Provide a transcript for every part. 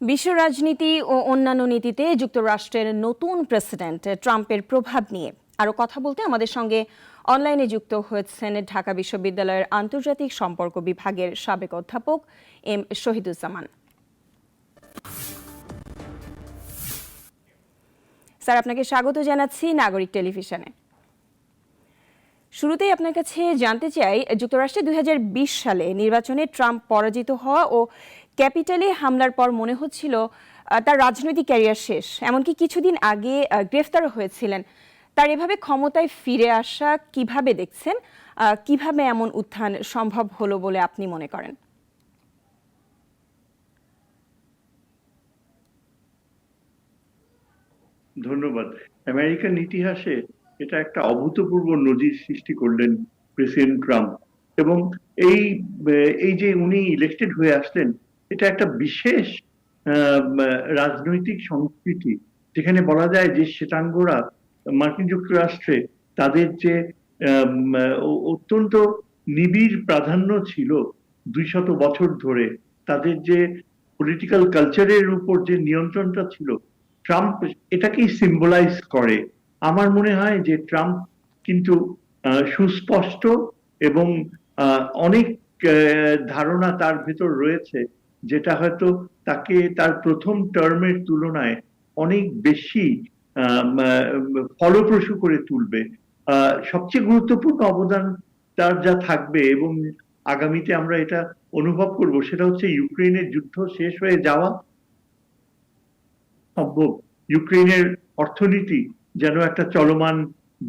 বিশ্ব রাজনীতি ও অন্যান্য নীতিতে যুক্তরাষ্ট্রের নতুন প্রেসিডেন্ট ট্রাম্পের প্রভাব নিয়ে আরও কথা বলতে আমাদের সঙ্গে অনলাইনে যুক্ত হয়েছেন ঢাকা বিশ্ববিদ্যালয়ের আন্তর্জাতিক সম্পর্ক বিভাগের সাবেক অধ্যাপক এম শহীদুজ্জামান। স্যার, আপনাকে স্বাগত জানাচ্ছি নাগরিক টেলিভিশনে। শুরুতেই আপনার কাছে জানতে চাই, যুক্তরাষ্ট্রে 2020 সালে নির্বাচনে ট্রাম্প পরাজিত হওয়া ও ক্যাপিটালে হামলার পর মনে হচ্ছিল তার রাজনৈতিক ক্যারিয়ার শেষ। এমনকি কিছুদিন আগে গ্রেফতারও হয়েছিলেন। তার এভাবে ক্ষমতায় ফিরে আসা কিভাবে দেখছেন? কিভাবে এমন উত্থান সম্ভব হলো বলে আপনি মনে করেন? ধন্যবাদ। আমেরিকান ইতিহাসে এটা একটা অভূতপূর্ব নজির সৃষ্টি করলেন প্রেসিডেন্ট ট্রাম্প। এবং এই এই যে উনি ইলেক্টেড হয়ে আসলেন, এটা একটা বিশেষ রাজনৈতিক সংস্কৃতি, যেখানে বলা যায় যে শ্বেতাঙ্গরা মার্কিন যুক্তরাষ্ট্রে তাদের যে অত্যন্ত নিবিড় প্রাধান্য ছিল 200 বছর ধরে, তাদের যে পলিটিক্যাল কালচারের উপর যে নিয়ন্ত্রণটা ছিল, ট্রাম্প এটাকেই সিম্বলাইজ করে। আমার মনে হয় যে ট্রাম্প কিন্তু সুস্পষ্ট এবং অনেক ধারণা তার ভেতর রয়েছে, যেটা হয়তো তাকে তার প্রথম টার্মের তুলনায় অনেক বেশি ফলপ্রসূ করে তুলবে। সবচেয়ে গুরুত্বপূর্ণ অবদান তার যা থাকবে এবং আগামীতে আমরা এটা অনুভব করব, সেটা হচ্ছে ইউক্রেনের যুদ্ধ শেষ হয়ে যাওয়া সম্ভব, ইউক্রেনের অর্থনীতি যেন একটা চলমান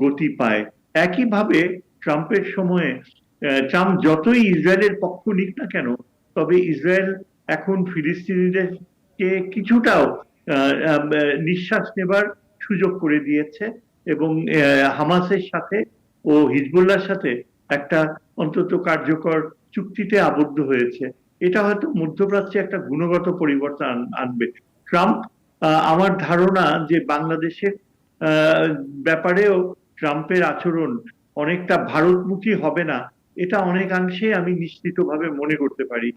গতি পায়। একইভাবে ট্রাম্পের সময়ে ট্রাম্প যতই ইসরায়েলের পক্ষ নিক না কেন, তবে ইসরায়েল এখন ফিলিস্তিনিদেরকে কিছুটাও নিঃশ্বাস নেবার সুযোগ করে দিয়েছে এবং হামাসের সাথে ও হিজবুল্লাহর সাথে একটা অন্তত কার্যকর চুক্তিতে আবদ্ধ হয়েছে। এটা হয়তো মধ্যপ্রাচ্যে একটা গুণগত পরিবর্তন আনবে। ট্রাম্প, আমার ধারণা যে বাংলাদেশের ব্যাপারেও ট্রাম্পের আচরণ অনেকটা ভারতমুখী হবে না, এটা অনেকাংশে আমি নিশ্চিতভাবে মনে করতে পারি।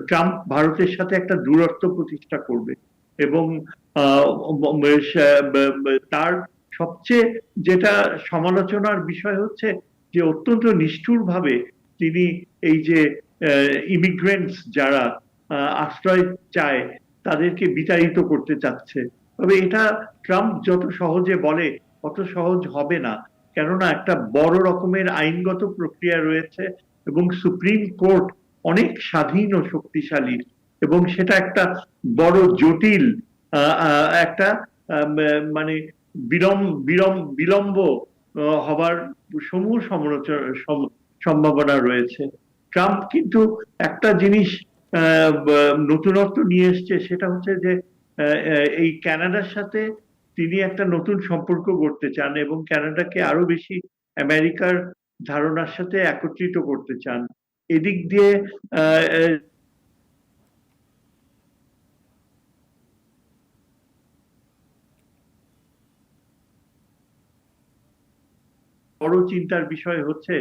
ট্রাম্প ভারতের সাথে একটা দূরত্ব প্রতিষ্ঠা করবে এবং তার সবচেয়ে যেটা সমালোচনার বিষয় হচ্ছে যে অত্যন্ত নিষ্ঠুরভাবে তিনি এই যে ইমিগ্রেন্টস যারা আশ্রয় চায় তাদেরকে বিতাড়িত করতে চাচ্ছে। তবে এটা ট্রাম্প যত সহজে বলে অত সহজ হবে না, কেননা একটা বড় রকমের আইনগত প্রক্রিয়া রয়েছে এবং সুপ্রিম কোর্ট অনেক স্বাধীন ও শক্তিশালী, এবং সেটা একটা বড় জটিল একটা মানে বিলম্ব হবার সমূহ সম্ভাবনা রয়েছে। ট্রাম্প কিন্তু একটা জিনিস নতুনত্ব নিয়ে এসছে, সেটা হচ্ছে যে এই কানাডার সাথে তিনি একটা নতুন সম্পর্ক গড়তে চান এবং কানাডাকে আরো বেশি আমেরিকার ধারণার সাথে একত্রিত করতে চান। এদিক দিয়ে বড় চিন্তার বিষয় হচ্ছে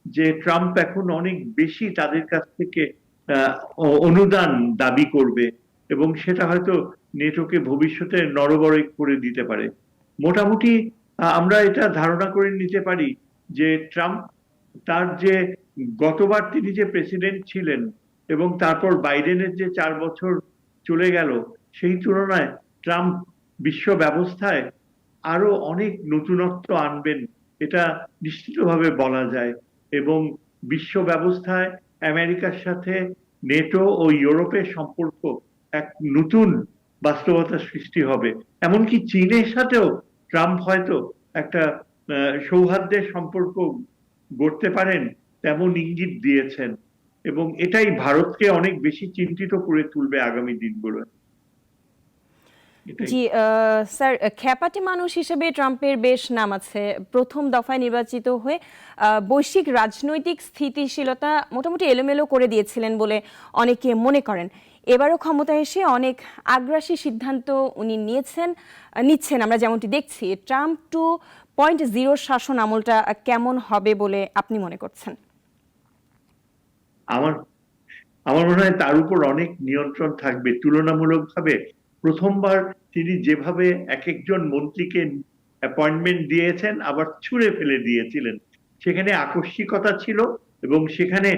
যে ট্রাম্প এখন অনেক বেশি তাদের কাছ থেকে অনুদান দাবি করবে এবং সেটা হয়তো নেটোকে ভবিষ্যতে নড়বড়ে করে দিতে পারে। মোটামুটি আমরা এটা ধারণা করে নিতে পারি যে ট্রাম্প তার যে গতবার তিনি যে প্রেসিডেন্ট ছিলেন এবং তারপর বাইডেনের যে 4 বছর চলে গেল, সেই তুলনায় ট্রাম্প বিশ্ব ব্যবস্থায় আরো অনেক নতুনত্ব আনবেন, এটা নিশ্চিতভাবে বলা যায়। এবং বিশ্ব ব্যবস্থায় আমেরিকার সাথে নেটো ও ইউরোপের সম্পর্ক এক নতুন বাস্তবতা সৃষ্টি হবে। এমনকি চীনের সাথেও ট্রাম্প হয়তো একটা সৌহার্দ্যের সম্পর্ক গড়তে পারেন তেমন ইঙ্গিত দিয়েছেন, এবং এটাই ভারতকে অনেক বেশি চিন্তিত করে তুলবে আগামী দিনগুলো। জি স্যার, খ্যাপাটে মানুষ হিসেবে ট্রাম্পের বেশ নাম আছে। প্রথম দফায় নির্বাচিত হয়ে বৈশ্বিক রাজনৈতিক স্থিতিশীলতা মোটামুটি এলোমেলো করে দিয়েছিলেন বলে অনেকে মনে করেন। এবারও ক্ষমতায় এসে অনেক আগ্রাসী সিদ্ধান্ত উনি নিচ্ছেন আমরা যেমনটি দেখছি। ট্রাম্প 2.0 শাসন আমলটা কেমন হবে বলে আপনি মনে করছেন? আমার আমার মনে হয় তার উপর অনেক নিয়ন্ত্রণ থাকবে তুলনামূলকভাবে। প্রথমবার তিনি যেভাবে এক একজন মন্ত্রীকে অ্যাপয়েন্টমেন্ট দিয়েছেন আবার ছুঁড়ে ফেলে দিয়েছিলেন, সেখানে আকস্মিকতা ছিল এবং সেখানে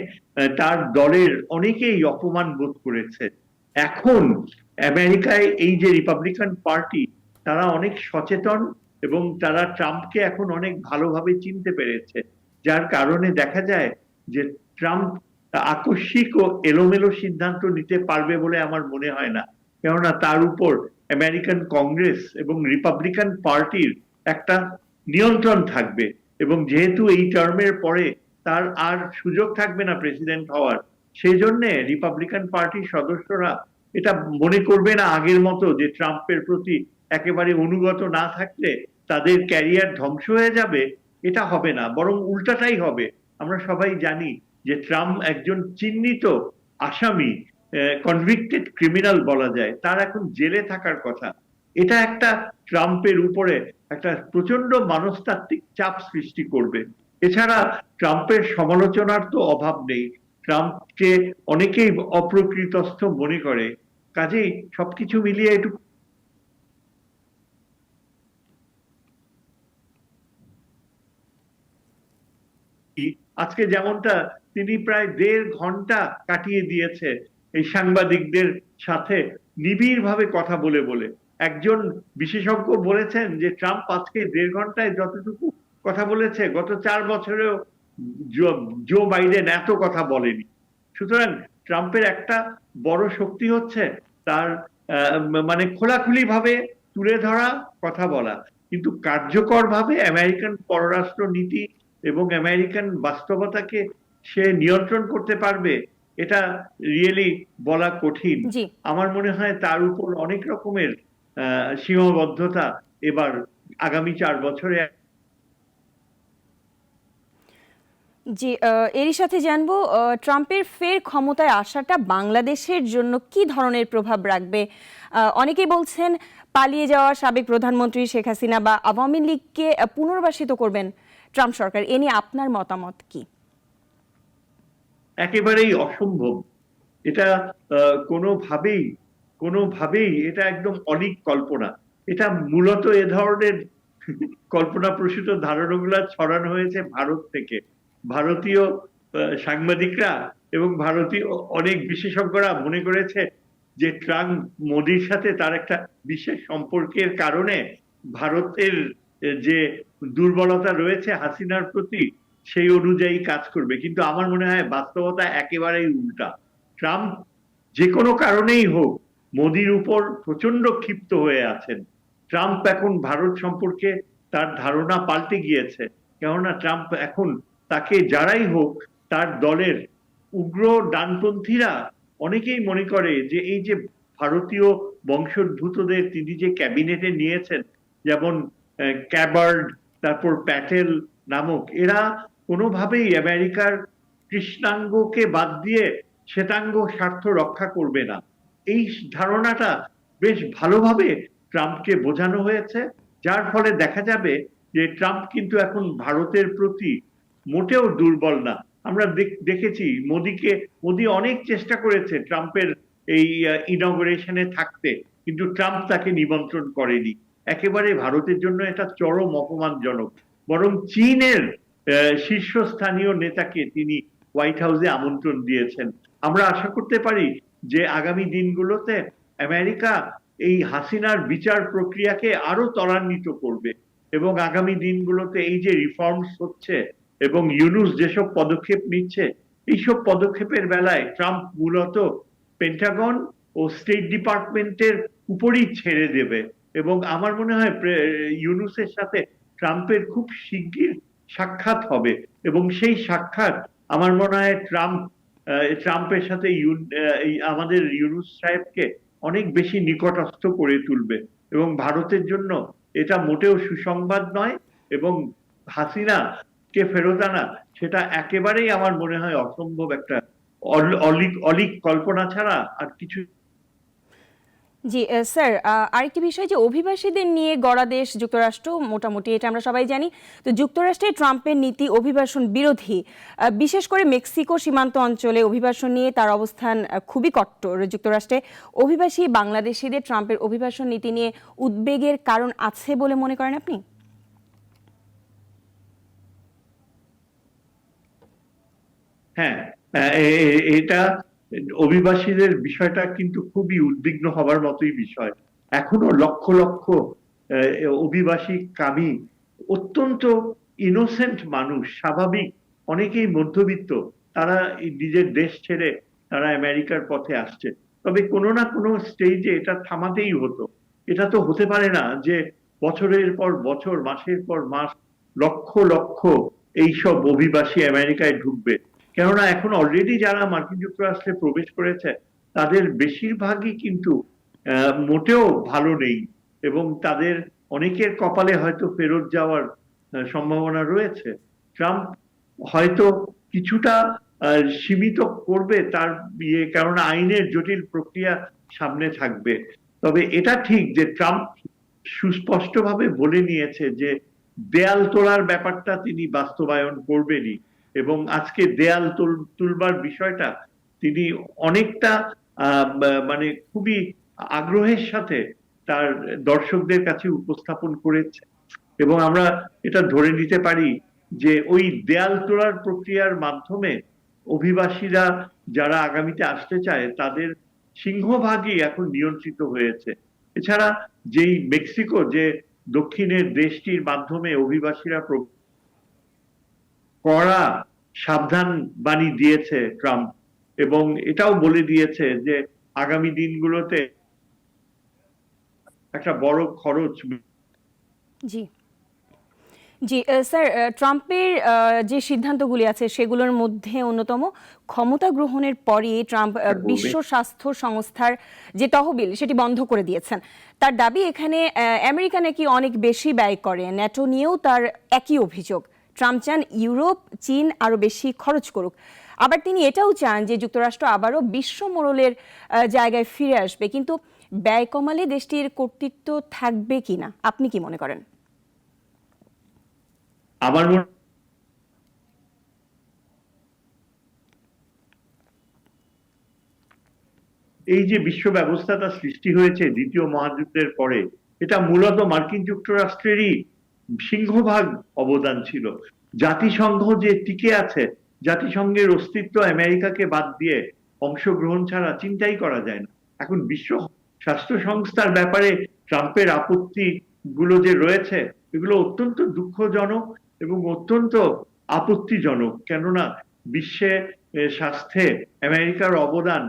তার দলের অনেকেই অপমান বোধ করেছে। এখন আমেরিকায় এই যে রিপাবলিকান পার্টি, তারা অনেক সচেতন এবং তারা ট্রাম্পকে এখন অনেক ভালোভাবে চিনতে পেরেছে, যার কারণে দেখা যায় যে ট্রাম্প আকস্মিক ও এলোমেলো সিদ্ধান্ত নিতে পারবে বলে আমার মনে হয় না। কেননা তার উপর আমেরিকান কংগ্রেস এবং রিপাবলিকান পার্টির একটা নিয়ন্ত্রণ থাকবে, এবং যেহেতু এই টার্মের পরে তার আর সুযোগ থাকবে না প্রেসিডেন্ট হওয়ার, সেই জন্য রিপাবলিকান পার্টির সদস্যরা এটা মনে করবে না আগের মতো যে ট্রাম্পের প্রতি একেবারে অনুগত না থাকলে তাদের ক্যারিয়ার ধ্বংস হয়ে যাবে। এটা হবে না, বরং উল্টাটাই হবে। আমরা সবাই জানি যে ট্রাম্প একজন চিহ্নিত আসামি, কনভিক্টেড ক্রিমিনাল বলা যায়, তার এখন জেলে থাকার কথা। এটা একটা ট্রাম্পের উপরে একটা প্রচন্ড মনস্তাত্ত্বিক চাপ সৃষ্টি করবে। এছাড়া ট্রাম্পের সমালোচনার তো অভাব নেই। ট্রাম্পকে অনেকেই অপ্রকৃতস্থ মনে করে, কাজেই সবকিছু মিলিয়ে একটু আজকে যেমনটা তিনি প্রায় 1.5 ঘন্টা কাটিয়ে দিয়েছে এই সাংবাদিকদের সাথে নিবিড় ভাবে কথা বলে বলে। একজন বিশেষজ্ঞ বলেছেন যে ট্রাম্প আজকে 1.5 ঘন্টায় যতটুকু কথা বলেছে গত 4 বছরেও জো বাইডেন এত কথা বলেনি। সুতরাং ট্রাম্পের একটা বড় শক্তি হচ্ছে তার মানে খোলাখুলি ভাবে তুলে ধরা, কথা বলা। কিন্তু কার্যকর ভাবে আমেরিকান পররাষ্ট্র নীতি এবং আমেরিকান বাস্তবতাকে সে নিয়ন্ত্রণ করতে পারবে, এটা রিয়েলি বলা কঠিন। জি। আমার মনে হয় তার উপর অনেক রকমের সীমাবদ্ধতা এবার আগামী 4 বছরে। জি, এরই সাথে জানবো ট্রাম্পের ফের ক্ষমতায় আসাটা বাংলাদেশের জন্য কি ধরনের প্রভাব রাখবে। অনেকেই বলছেন পালিয়ে যাওয়া সাবেক প্রধানমন্ত্রী শেখ হাসিনা বা আওয়ামী লীগকে পুনর্বাসিত করবেন ট্রাম্প সরকার। এ নিয়ে আপনার মতামত কি? একেবারেই অসম্ভব। এটা কোনোভাবেই কোনোভাবেই এটা একদম অলীক কল্পনা। এটা মূলত এ ধরনের কল্পনাপ্রসূত ধারণাগুলো ছড়ানো হয়েছে ভারত থেকে। ভারতীয় সাংবাদিকরা এবং ভারতীয় অনেক বিশেষজ্ঞরা মনে করেছে যে ট্রাম্প মোদির সাথে তার একটা বিশেষ সম্পর্কের কারণে ভারতের যে দুর্বলতা রয়েছে হাসিনার প্রতি সেই অনুযায়ী কাজ করবে। কিন্তু আমার মনে হয় বাস্তবতা একেবারেই উল্টা। ট্রাম্প যে কোনো কারণেই হোক মোদির উপর প্রচন্ড ক্ষিপ্ত হয়ে আছেন। ট্রাম্প এখন ভারত সম্পর্কে তার ধারণা পাল্টে গিয়েছে। কেননা ট্রাম্প এখন তাকে যারাই হোক তার দলের উগ্র ডানপন্থীরা অনেকেই মনে করে যে এই যে ভারতীয় বংশোদ্ভূতদের তিনি যে ক্যাবিনেটে নিয়েছেন, যেমন ক্যাবার্ড, তারপর প্যাটেল নামক, এরা কোনোভাবেই আমেরিকার কৃষ্ণাঙ্গকে বাদ দিয়ে শ্বেতাঙ্গ স্বার্থ রক্ষা করবে না। এই ধারণাটা বেশ ভালোভাবে ট্রাম্পকে বোঝানো হয়েছে, যার ফলে দেখা যাবে যে ট্রাম্প কিন্তু এখন ভারতের প্রতি মোটেও দুর্বল না। আমরা দেখেছি মোদি অনেক চেষ্টা করেছে ট্রাম্পের এই ইনগরেশনে থাকতে, কিন্তু ট্রাম্প তাকে নিমন্ত্রণ করেনি। একেবারে ভারতের জন্য এটা চরম অপমানজনক। বরং চীনের শীর্ষস্থানীয় নেতাকে তিনি হোয়াইট হাউসে আমন্ত্রণ দিয়েছেন। আমরা আশা করতে পারি যে আগামী দিনগুলোতে আমেরিকা এই হাসিনার বিচার প্রক্রিয়াকে আরো ত্বরান্বিত করবে, এবং আগামী দিনগুলোতে এই যে রিফর্মস হচ্ছে এবং ইউনুস যেসব পদক্ষেপ নিচ্ছে, এইসব পদক্ষেপের বেলায় ট্রাম্প মূলত পেন্টাগন ও স্টেট ডিপার্টমেন্টের উপরই ছেড়ে দেবে। এবং আমার মনে হয় ইউনুসের সাথে ট্রাম্পের খুব শিগগির সাক্ষাৎ হবে, এবং সেই সাক্ষাৎ আমার মনে হয় ট্রাম্পের সাথে আমাদের ইউনুস সাহেবকে অনেক বেশি নিকটস্থ করে তুলবে, এবং ভারতের জন্য এটা মোটেও সুসংবাদ নয়। এবং হাসিনা কে ফেরত আনা সেটা একেবারেই আমার মনে হয় অসম্ভব একটা অলীক অলীক কল্পনা ছাড়া আর কিছু। জি স্যার, আরেকটি বিষয় যে অভিবাসীদের নিয়ে গড়া দেশ যুক্তরাষ্ট্র, মোটামুটি এটা আমরা সবাই জানি। তো যুক্তরাষ্ট্রে ট্রাম্পের নীতি অভিবাসন বিরোধী, বিশেষ করে মেক্সিকো সীমান্ত অঞ্চলে অভিবাসন নিয়ে তার অবস্থান খুবই কট্টর। যুক্তরাষ্ট্রে অভিবাসী বাংলাদেশিদের ট্রাম্পের অভিবাসন নীতি নিয়ে উদ্বেগের কারণ আছে বলে মনে করেন আপনি? হ্যাঁ, এটা অভিবাসীদের বিষয়টা কিন্তু খুবই উদ্বিগ্ন হবার মতোই বিষয়। এখনো লক্ষ লক্ষ অভিবাসী কামি, অত্যন্ত ইনোসেন্ট মানুষ, স্বাভাবিক, অনেকেই মধ্যবিত্ত, তারা এই নিজের দেশ ছেড়ে তারা আমেরিকার পথে আসছে। তবে কোনো না কোনো স্টেজে এটা থামাতেই হতো। এটা তো হতে পারে না যে বছরের পর বছর, মাসের পর মাস, লক্ষ লক্ষ এইসব অভিবাসী আমেরিকায় ঢুকবে। কেননা এখন অলরেডি যারা মার্কিন যুক্তরাষ্ট্রে প্রবেশ করেছে তাদের বেশিরভাগই কিন্তু মোটেও ভালো নেই, এবং তাদের অনেকের কপালে হয়তো ফেরত যাওয়ার সম্ভাবনা রয়েছে। ট্রাম্প হয়তো কিছুটা সীমিত করবে তার কেননা আইনের জটিল প্রক্রিয়া সামনে থাকবে। তবে এটা ঠিক যে ট্রাম্প সুস্পষ্টভাবে বলে নিয়েছে যে দেয়াল তোলার ব্যাপারটা তিনি বাস্তবায়ন করবেনই, এবং আজকে দেয়াল তুলবার বিষয়টা তিনি অনেকটা মানে খুবই আগ্রহের সাথে তার দর্শকদের কাছে উপস্থাপন করেছে। এবং আমরা এটা ধরে নিতে পারি যে ওই দেয়াল তোলার প্রক্রিয়ার মাধ্যমে অভিবাসীরা যারা আগামীতে আসতে চায় তাদের সিংহভাগই এখন নিয়ন্ত্রিত হয়েছে। এছাড়া যেই মেক্সিকো, যে দক্ষিণের দেশটির মাধ্যমে অভিবাসীরা কড়া সাবধান বাণী দিয়েছে ট্রাম্প, এবং এটাও বলে দিয়েছে যে আগামী দিনগুলোতে একটা বড় খরচ। জি জি স্যার, ট্রাম্পের যে সিদ্ধান্তগুলি আছে সেগুলোর মধ্যে অন্যতম, ক্ষমতা গ্রহণের পরই ট্রাম্প বিশ্ব স্বাস্থ্য সংস্থার যে তহবিল সেটি বন্ধ করে দিয়েছেন। তার দাবি এখানে আমেরিকা নাকি অনেক বেশি ব্যয় করে। ন্যাটো নিয়েও তার একই অভিযোগ। ট্রাম্প চান ইউরোপ, চীন আরো বেশি খরচ করুক। আবার তিনি এটাও চান যে যুক্তরাষ্ট্র আবারও বিশ্ব মোড়লের জায়গায় ফিরে আসবে, কিন্তু ব্যয় কমালে দেশটির কর্তৃত্ব থাকবে কিনা আপনি কি মনে করেন? আমার মনে এই যে বিশ্ব ব্যবস্থাটা সৃষ্টি হয়েছে দ্বিতীয় মহাযুদ্ধের পরে, এটা মূলত মার্কিন যুক্তরাষ্ট্রেরই সিংহভাগ অবদান ছিল। জাতিসংঘ যে টিকে আছে, জাতিসংঘের অস্তিত্ব আমেরিকাকে বাদ দিয়ে অংশগ্রহণ ছাড়া চিন্তাই করা যায় না। এখন বিশ্ব স্বাস্থ্য সংস্থার ব্যাপারে ট্রাম্পের আপত্তি গুলো যে রয়েছে, এগুলো অত্যন্ত দুঃখজনক এবং অত্যন্ত আপত্তিজনক। কেননা বিশ্বে স্বাস্থ্যে আমেরিকার অবদান,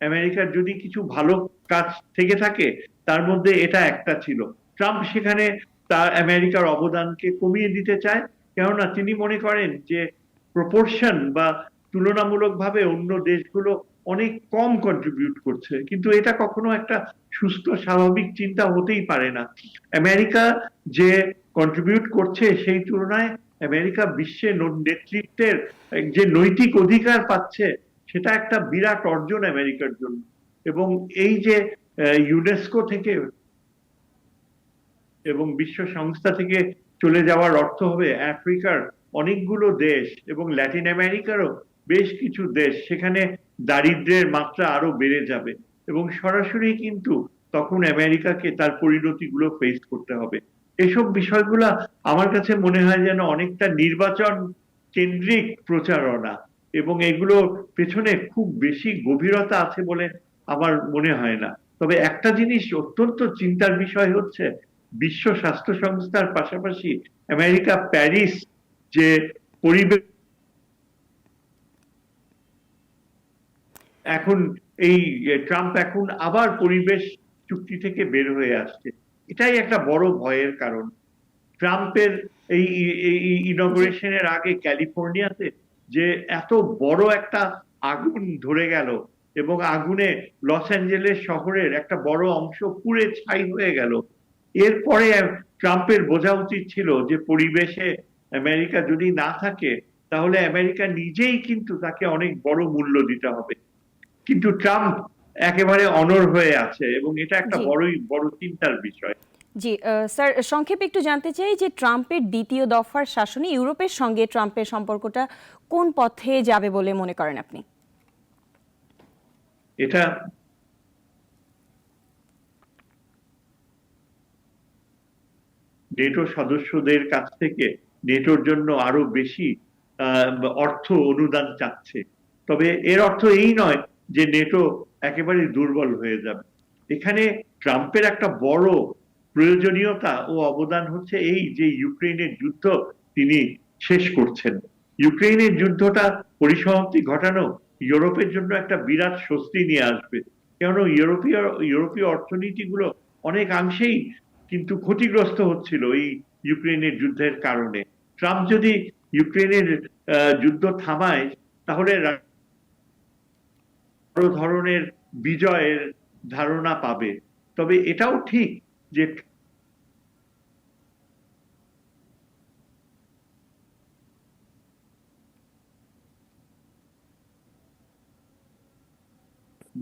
আমেরিকার যদি কিছু ভালো কাজ থেকে থাকে তার মধ্যে এটা একটা ছিল। ট্রাম্প সেখানে তার আমেরিকার অবদানকে কমিয়ে দিতে চায়, কেননা তিনি মনে করেন যে প্রপোর্শন বা তুলনামূলকভাবে অন্য দেশগুলো অনেক কম কন্ট্রিবিউট করছে, কিন্তু এটা কখনো একটা সুস্থ স্বাভাবিক চিন্তা হতেই পারে না। আমেরিকা যে কন্ট্রিবিউট করছে সেই তুলনায় আমেরিকা বিশ্বে নেতৃত্বের যে নৈতিক অধিকার পাচ্ছে, সেটা একটা বিরাট অর্জন আমেরিকার জন্য। এবং এই যে ইউনেস্কো থেকে এবং বিশ্ব সংস্থা থেকে চলে যাওয়ার অর্থ হবে আফ্রিকার অনেকগুলো দেশ এবং ল্যাটিন আমেরিকারও বেশ কিছু দেশ, সেখানে দারিদ্র্যের মাত্রা আরো বেড়ে যাবে, এবং সরাসরি কিন্তু তখন আমেরিকাকে তার পরিণতিগুলো ফেস করতে হবে। এসব বিষয়গুলা আমার কাছে মনে হয় যেন অনেকটা নির্বাচন কেন্দ্রিক প্রচারণা, এবং এগুলোর পেছনে খুব বেশি গভীরতা আছে বলে আমার মনে হয় না। তবে একটা জিনিস অত্যন্ত চিন্তার বিষয় হচ্ছে, বিশ্ব স্বাস্থ্য সংস্থার পাশাপাশি আমেরিকা প্যারিস যে পরিবেশ, এখন এই ট্রাম্প এখন আবার পরিবেশ চুক্তি থেকে বের হয়ে আসছে। এটাই একটা বড় ভয়ের কারণ। ট্রাম্পের এই জি ইনগুরেশনের আগে ক্যালিফোর্নিয়াতে যে এত বড় একটা আগুন ধরে গেল, এবং আগুনে লস অ্যাঞ্জেলেস শহরের একটা বড় অংশ পুড়ে ছাই হয়ে গেল। এরপরে ট্রাম্পের বোঝা উচিত ছিল যে পরিবেশে আমেরিকা যদি না থাকে তাহলে আমেরিকা নিজেই কিন্তু তাকে অনেক বড় মূল্য দিতে হবে। কিন্তু ট্রাম্প একেবারে অনড় হয়ে আছে, এবং এটা একটা জি বড় চিন্তার বিষয়। জি স্যার, সংক্ষেপে একটু জানতে চাই যে ট্রাম্পের দ্বিতীয় দফার শাসনে ইউরোপের সঙ্গে ট্রাম্পের সম্পর্কটা কোন পথে যাবে বলে মনে করেন আপনি? এটা নেটো সদস্যদের কাছ থেকে নেটোর জন্য আরো বেশি আহ, অর্থ অনুদান চাচ্ছে। তবে এর অর্থ এই নয় যে নেটো একেবারে দুর্বল হয়ে যাবে। এখানে ট্রাম্পের একটা বড় প্রয়োজনীয়তা ও অবদান হচ্ছে এই যে ইউক্রেনের যুদ্ধ তিনি শেষ করছেন। ইউক্রেনের যুদ্ধটা পরিসমাপ্তি ঘটানো ইউরোপের জন্য একটা বিরাট স্বস্তি নিয়ে আসবে। কেননা ইউরোপীয় অর্থনীতিগুলো অনেকাংশেই কিন্তু ক্ষতিগ্রস্ত হচ্ছিল এই ইউক্রেনের যুদ্ধের কারণে। ট্রাম্প যদি ইউক্রেনের যুদ্ধ থামায়, তাহলে বড় ধরনের বিজয়ের ধারণা পাবে। তবে এটাও ঠিক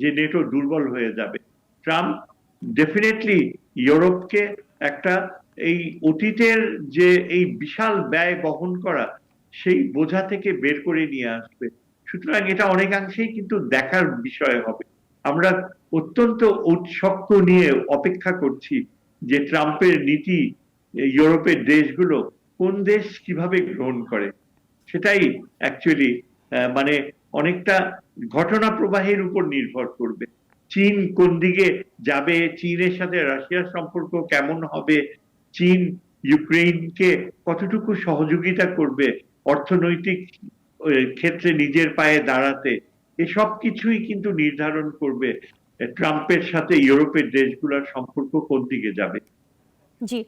যে নেটো দুর্বল হয়ে যাবে। ট্রাম্প ডেফিনেটলি ইউরোপকে একটা এই অতীতের যে এই বিশাল ব্যয় বহন করা সেই বোঝা থেকে বের করে নিয়ে আসবে। সুতরাং এটা অনেকাংশেই কিন্তু দেখার বিষয় হবে। আমরা অত্যন্ত উৎসক্ত নিয়ে অপেক্ষা করছি যে ট্রাম্পের নীতি ইউরোপের দেশগুলো কোন দেশ কিভাবে গ্রহণ করে। সেটাই অ্যাকচুয়ালি মানে অনেকটা ঘটনা প্রবাহের উপর নির্ভর করবে। চীন কোন দিকে যাবে, চীনের সাথে রাশিয়ার সম্পর্ক কেমন হবে, চীন ইউক্রেনকে কতটুকু সহযোগিতা করবে অর্থনৈতিক ক্ষেত্রে নিজের পায়ে দাঁড়াতে, এসব কিছুই কিন্তু নির্ধারণ করবে ট্রাম্পের সাথে ইউরোপের দেশগুলোর সম্পর্ক কোন দিকে যাবে। জি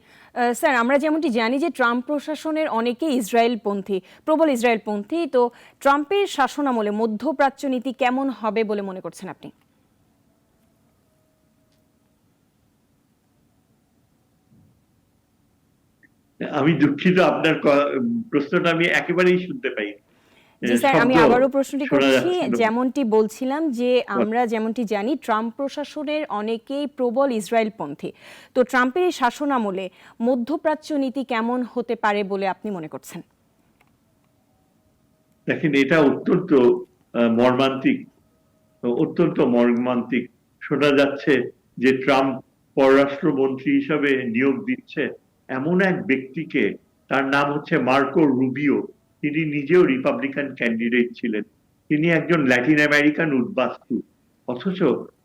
স্যার, আমরা যেমনটি জানি যে ট্রাম্প প্রশাসনের অনেকেই ইসরায়েলপন্থী, প্রবল ইসরায়েলপন্থী। তো ট্রাম্পের শাসনামলে মধ্যপ্রাচ্য নীতি কেমন হবে বলে মনে করছেন আপনি? আমি দুঃখিত, আপনার প্রশ্নটা আমি একেবারেই শুনতে পাই। জি স্যার, আমি শব্দ আবারও প্রশ্নটি শোনা করছি। যাচ্ছিল। যেমনটি বলছিলাম যে আমরা যেমনটি জানি ট্রাম্প প্রশাসনের অনেকেই প্রবল ইসরায়েলপন্থী। তো ট্রাম্পের এই শাসনামলে মধ্যপ্রাচ্য নীতি কেমন হতে পারে বলে আপনি মনে করছেন? দেখেন, এটা অত্যন্ত মর্মান্তিক, অত্যন্ত মর্মান্তিক। শোনা যাচ্ছে যে ট্রাম্প পররাষ্ট্রমন্ত্রী হিসাবে নিয়োগ দিচ্ছে এমন এক ব্যক্তিকে, তার নাম হচ্ছে মার্কো রুবিও। তিনি নিজেও রিপাবলিকান ক্যান্ডিডেট ছিলেন। তিনি একজন ল্যাটিন আমেরিকান উদ্বাস্তু, অথচ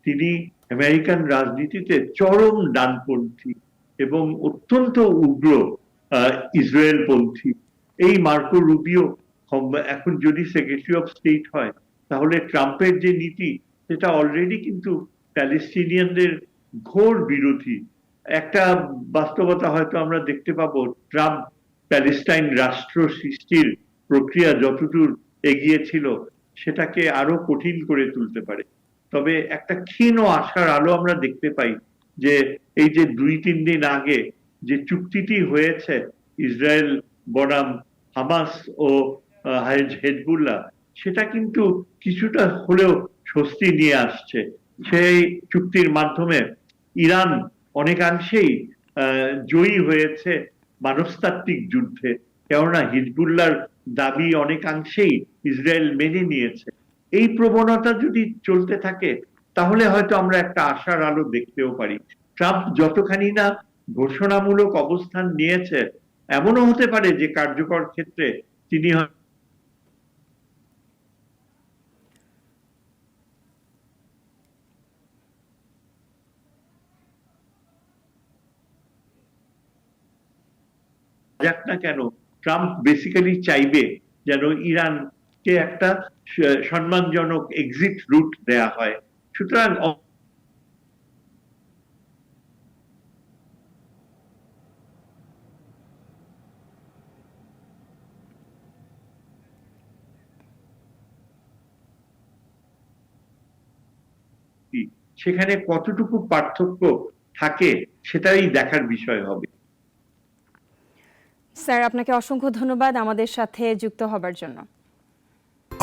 তিনি আমেরিকান রাজনীতিতে চরম ডানপন্থী এবং অত্যন্ত উগ্র ইসরায়েলপন্থী। এই মার্কো রুবিও এখন যদি সেক্রেটারি অফ স্টেট হয়, তাহলে ট্রাম্পের যে নীতি সেটা অলরেডি কিন্তু প্যালেস্টিনিয়ানদের ঘোর বিরোধী। একটা বাস্তবতা হয়তো আমরা দেখতে পাবো, ট্রাম্প প্যালেস্টাইন রাষ্ট্র সৃষ্টির প্রক্রিয়া যতদূর এগিয়েছিল সেটাকে আরো কঠিন করে তুলতে পারে। তবে একটা ক্ষীণ আশার আলো আমরা দেখতে পাই যে এই যে 2-3 দিন আগে যে চুক্তিটি হয়েছে ইসরায়েল বনাম হামাস ও হেজবুল্লাহ, সেটা কিন্তু কিছুটা হলেও স্বস্তি নিয়ে আসছে। সেই চুক্তির মাধ্যমে ইরান অনেকাংশেই জয়ী হয়েছে মনস্তাত্ত্বিক যুদ্ধে। কেননা হিজবুল্লাহর দাবি অনেকাংশেই ইসরায়েল মেনে নিয়েছে। এই প্রবণতা যদি চলতে থাকে, তাহলে হয়তো আমরা একটা আশার আলো দেখতেও পারি। ট্রাম্প যতখানি না ঘোষণামূলক অবস্থান নিয়েছে, এমনও হতে পারে যে কার্যকর ক্ষেত্রে তিনি যাক না কেন, ট্রাম্প বেসিক্যালি চাইবে যেন ইরানকে একটা সম্মানজনক এক্সিট রুট দেয়া হয়। সুতরাং সেখানে কতটুকু পার্থক্য থাকে সেটাই দেখার বিষয় হবে। স্যার, আপনাকে অসংখ্য ধন্যবাদ আমাদের সাথে যুক্ত হবার জন্য।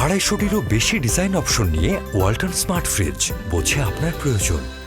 250টিরও বেশি ডিজাইন অপশন নিয়ে ওয়ালটন স্মার্ট ফ্রিজ, বোঝে আপনার প্রয়োজন।